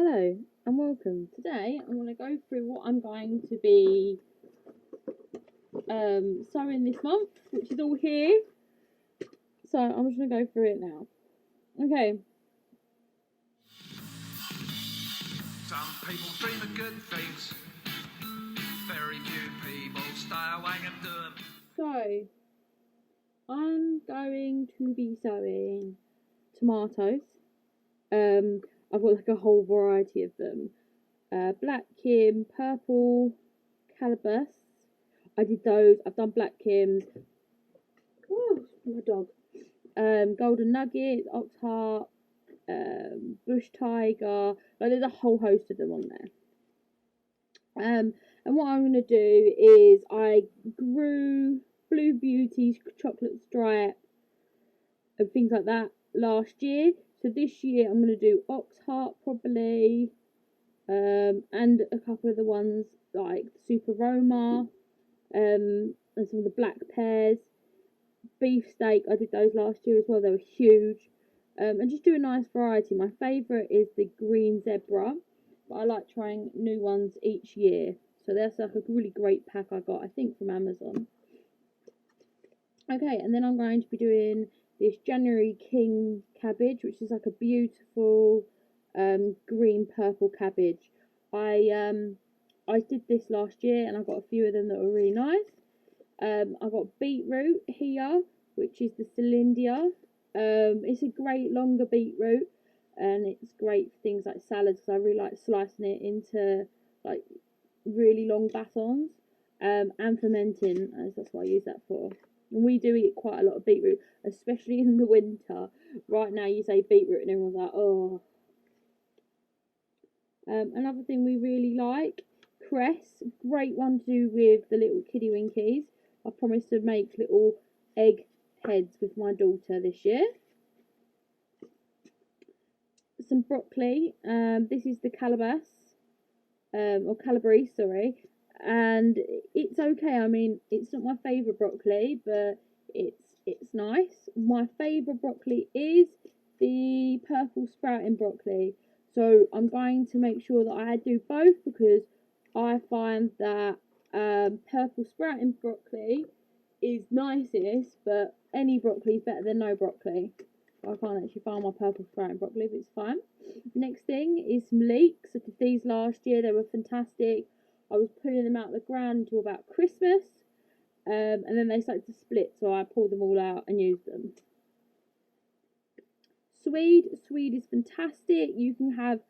Hello and welcome. Today I'm going to go through what I'm going to be sowing this month, which is all here. So I'm just going to go through it now. Okay. Some people dream of good things. Very few people stay awake and do them. So I'm going to be sowing tomatoes. I've got like a whole variety of them. Black Kim, purple calabash. I did those. I've done black Kims. Oh, my dog. Golden Nugget, Ox Heart, Bush Tiger. Like there's a whole host of them on there. And what I'm going to do is I grew Blue Beauties, Chocolate Stripe, and things like that last year. So this year I'm going to do Ox Heart probably, and a couple of the ones like Super Roma, and some of the black pears. Beefsteak, I did those last year as well. They were huge. And just do a nice variety. My favourite is the green zebra, but I like trying new ones each year. So that's like a really great pack I got, I think, from Amazon. Okay, and then I'm going to be doing this January King cabbage, which is like a beautiful green purple cabbage. I did this last year and I got a few of them that were really nice. I've got beetroot here, which is the Cylindia. It's a great longer beetroot, and it's great for things like salads because I really like slicing it into like really long batons, and fermenting, as that's what I use that for. And we do eat quite a lot of beetroot, especially in the winter. Right now, you say beetroot, and everyone's like, oh. Another thing we really like, cress, great one to do with the little kiddie winkies. I promised to make little egg heads with my daughter this year. Some broccoli. This is the calabash, or calabrese, sorry. And it's okay. I mean, it's not my favourite broccoli, but it's nice. My favourite broccoli is the purple sprouting broccoli. So I'm going to make sure that I do both because I find that purple sprouting broccoli is nicest, but any broccoli is better than no broccoli. I can't actually find my purple sprouting broccoli, but it's fine. Next thing is some leeks. I did these last year. They were fantastic. I was pulling them out of the ground until about Christmas, and then they started to split, so I pulled them all out and used them. Swede is fantastic. You can have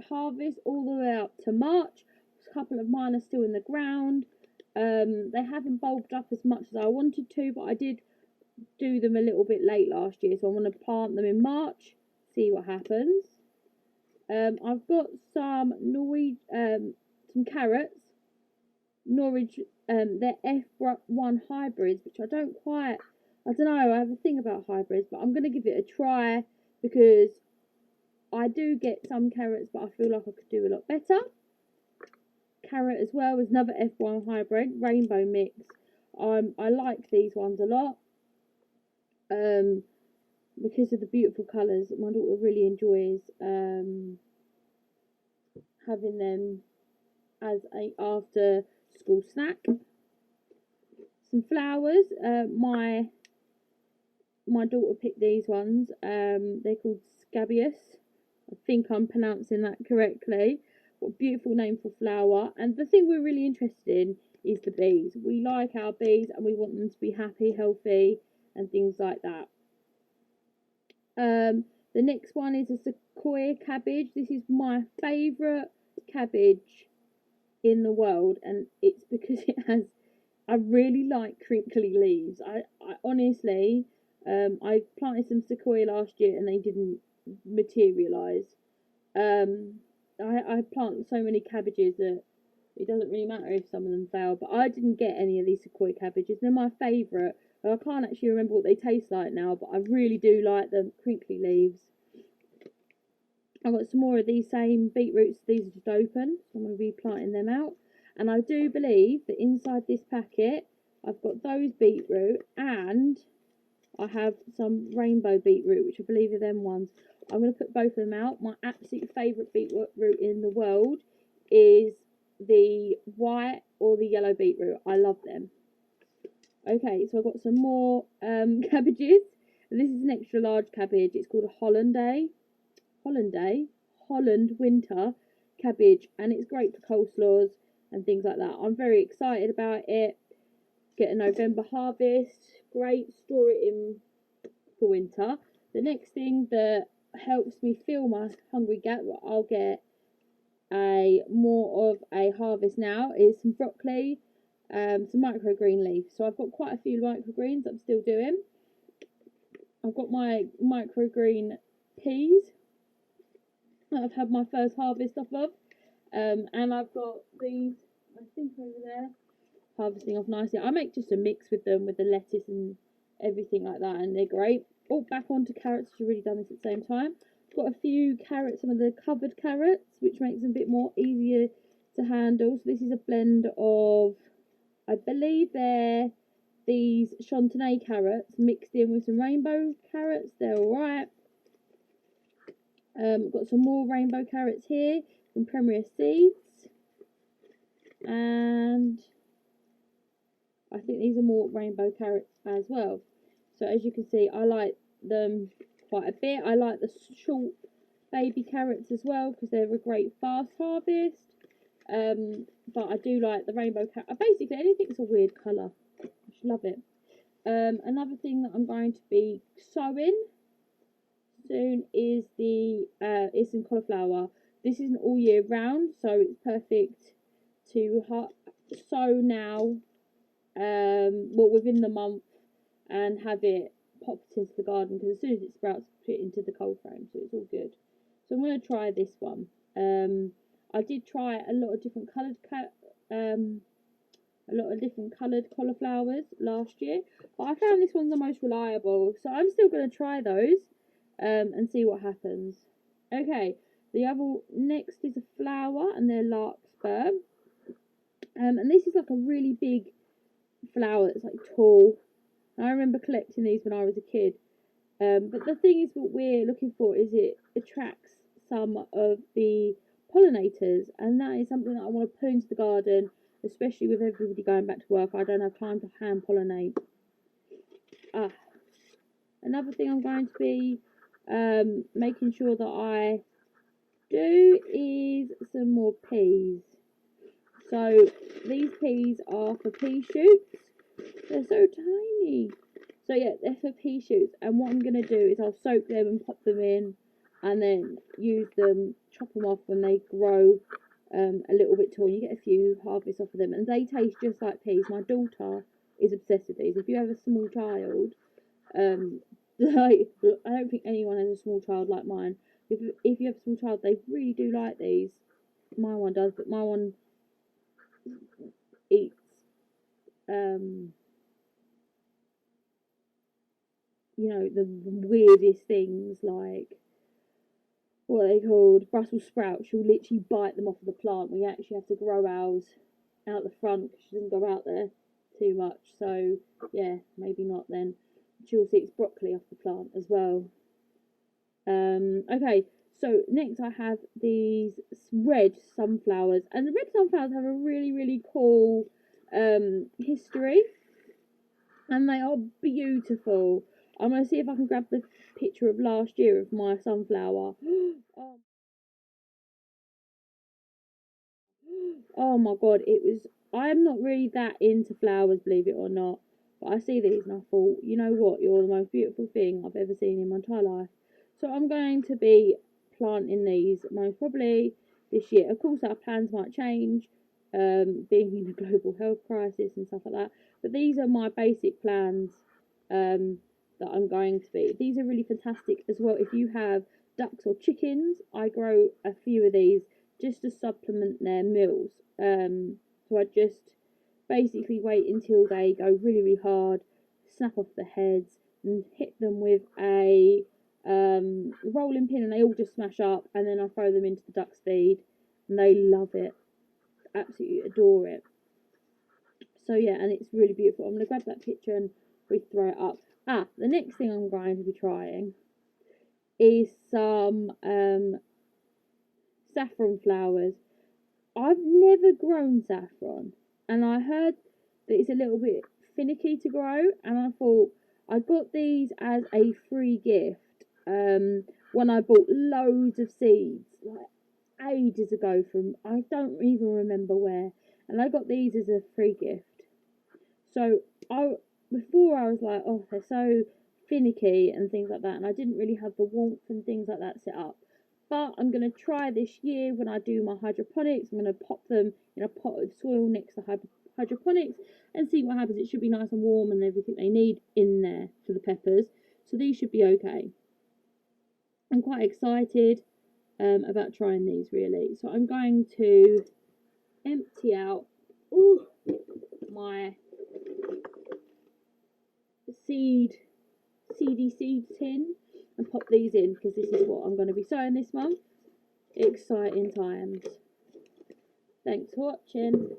harvest all the way up to March. A couple of mine are still in the ground. They haven't bulbed up as much as I wanted to, but I did do them a little bit late last year, so I'm going to plant them in March, see what happens. I've got some some carrots, Norwich, they're F1 hybrids, which I don't know, I have a thing about hybrids, but I'm going to give it a try because I do get some carrots, but I feel like I could do a lot better. Carrot as well is another F1 hybrid, rainbow mix. I like these ones a lot. Because of the beautiful colours. My daughter really enjoys having them as a after school snack. Some flowers. My daughter picked these ones. They're called scabious. I think I'm pronouncing that correctly. What a beautiful name for flower. And the thing we're really interested in is the bees. We like our bees and we want them to be happy, healthy, and things like that. The next one is a sequoia cabbage. This is my favourite cabbage in the world, and it's because I really like crinkly leaves. I honestly, I planted some sequoia last year and they didn't materialise. I plant so many cabbages that it doesn't really matter if some of them fail, but I didn't get any of these sequoia cabbages. They're my favourite. I can't actually remember what they taste like now, but I really do like them. Crinkly leaves. I've got some more of these same beetroots. These are just open, so I'm going to be planting them out. And I do believe that inside this packet, I've got those beetroot and I have some rainbow beetroot, which I believe are them ones. I'm going to put both of them out. My absolute favourite beetroot in the world is the white or the yellow beetroot. I love them. Okay, so I've got some more cabbages. And this is an extra large cabbage. It's called a Holland winter cabbage, and it's great for coleslaws and things like that. I'm very excited about it. Get a November harvest. Great, store it in for winter. The next thing that helps me fill my hungry gap, I'll get more of a harvest now, is some broccoli, some microgreen leaf. So I've got quite a few microgreens I'm still doing. I've got my microgreen peas that I've had my first harvest off of, and I've got these, I think, over there, harvesting off nicely. I make just a mix with them, with the lettuce and everything like that, and they're great. Oh, back onto carrots. I've already done this at the same time. Got a few carrots, some of the covered carrots, which makes them a bit more easier to handle. So this is a blend of, I believe they're these Chantenay carrots mixed in with some rainbow carrots. They're alright. Got some more rainbow carrots here from Premier Seeds. And I think these are more rainbow carrots as well. So as you can see, I like them quite a bit. I like the short baby carrots as well because they're a great fast harvest. But I do like the rainbow carrot. Basically, anything that's a weird colour. I just love it. Another thing that I'm going to be sowing soon is some cauliflower. This isn't all year round, so it's perfect to sow now. Well, within the month, and have it popped into the garden, because as soon as it sprouts, put it into the cold frame, so it's all good. So I'm going to try this one. I did try a lot of different coloured cauliflowers last year, but I found this one's the most reliable, so I'm still going to try those and see what happens. Okay, the other next is a flower, and they're larkspur, and this is like a really big flower that's like tall. I remember collecting these when I was a kid, but the thing is, what we're looking for is it attracts some of the pollinators, and that is something that I want to put into the garden, especially with everybody going back to work. I don't have time to hand pollinate. Another thing I'm going to be making sure that I do is some more peas. So these peas are for pea shoots. They're so tiny. So yeah, they're for pea shoots. And what I'm going to do is I'll soak them and pop them in, and then use them, chop them off when they grow a little bit tall. You get a few harvests off of them, and they taste just like peas. My daughter is obsessed with these. If you have a small child, I don't think anyone has a small child like mine. If you have a small child, they really do like these. My one does, but my one eats you know, the weirdest things, like what are they called, Brussels sprouts. She'll literally bite them off of the plant. We actually have to grow ours out the front because she doesn't go out there too much. So yeah, maybe not then. She'll see it's broccoli off the plant as well. Okay, so next I have these red sunflowers, and the red sunflowers have a really cool history, and they are beautiful. I'm going to see if I can grab the picture of last year of my sunflower. Oh my god, it was. I'm not really that into flowers, believe it or not, but I see these and I thought, you know what, you're the most beautiful thing I've ever seen in my entire life. So I'm going to be planting these most probably this year. Of course, our plans might change, being in a global health crisis and stuff like that. But these are my basic plans that I'm going to be. These are really fantastic as well. If you have ducks or chickens, I grow a few of these just to supplement their meals. So I just basically wait until they go really hard, snap off the heads, and hit them with a rolling pin, and they all just smash up, and then I throw them into the duck's feed, and they love it, absolutely adore it. So yeah, and it's really beautiful. I'm going to grab that picture and we throw it up. The next thing I'm going to be trying is some saffron flowers. I've never grown saffron, and I heard that it's a little bit finicky to grow, and I thought I got these as a free gift when I bought loads of seeds like ages ago from I don't even remember where, and I got these as a free gift. So before I was like, oh, they're so finicky and things like that, and I didn't really have the warmth and things like that set up. But I'm going to try this year when I do my hydroponics. I'm going to pop them in a pot of soil next to hydroponics and see what happens. It should be nice and warm and everything they need in there for the peppers. So these should be okay. I'm quite excited about trying these, really. So I'm going to empty out my seedy seed tin and pop these in, because this is what I'm going to be sowing this month. Exciting times. Thanks for watching.